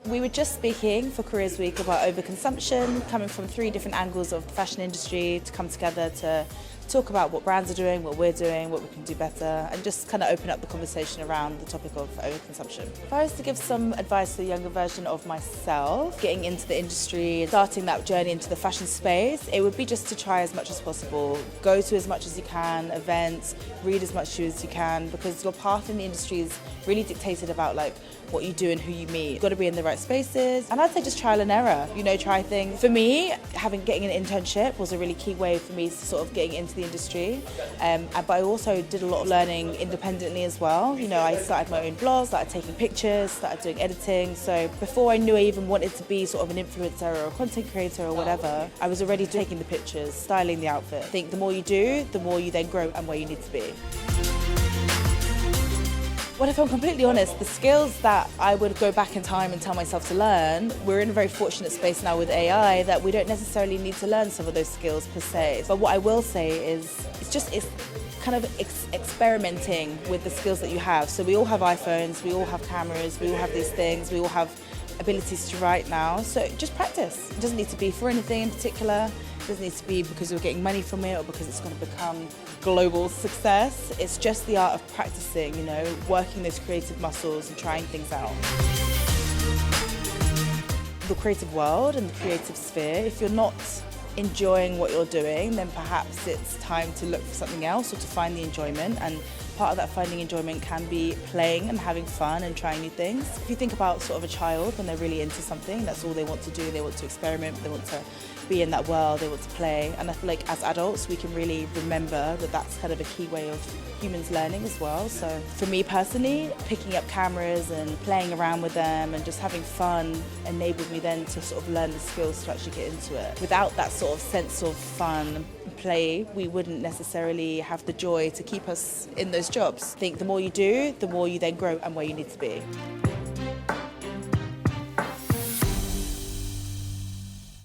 We were just speaking for Careers Week about overconsumption, coming from 3 different angles of the fashion industry to come together to talk about what brands are doing, what we're doing, what we can do better, and just kind of open up the conversation around the topic of overconsumption. If I was to give some advice to the younger version of myself, getting into the industry, starting that journey into the fashion space, it would be just to try as much as possible. Go to as much as you can, events, read as much as you can, because your path in the industry is really dictated about what you do and who you meet. You've got to be in the right spaces, and I'd say just trial and error, try things. For me, getting an internship was a really key way for me to sort of getting into the industry, but I also did a lot of learning independently as well. I started my own blog, started taking pictures, started doing editing, so before I knew I even wanted to be sort of an influencer or a content creator or whatever, I was already taking the pictures, styling the outfit. I think the more you do, the more you then grow and where you need to be. Well, if I'm completely honest, the skills that I would go back in time and tell myself to learn, we're in a very fortunate space now with AI that we don't necessarily need to learn some of those skills per se. But what I will say is it's kind of experimenting with the skills that you have. So we all have iPhones, we all have cameras, we all have these things, we all have abilities to write now. So just practice. It doesn't need to be for anything in particular. It doesn't need to be because you're getting money from it or because it's going to become global success. It's just the art of practicing, working those creative muscles and trying things out. The creative world and the creative sphere, if you're not enjoying what you're doing, then perhaps it's time to look for something else or to find the enjoyment. And part of that finding enjoyment can be playing and having fun and trying new things. If you think about sort of a child when they're really into something, that's all they want to do. They want to experiment, they want to be in that world, they want to play. And I feel like as adults, we can really remember that that's kind of a key way of humans learning as well. So for me personally, picking up cameras and playing around with them and just having fun enabled me then to sort of learn the skills to actually get into it. Without that sort of sense of fun and play, we wouldn't necessarily have the joy to keep us in those jobs. I think the more you do, the more you then grow and where you need to be.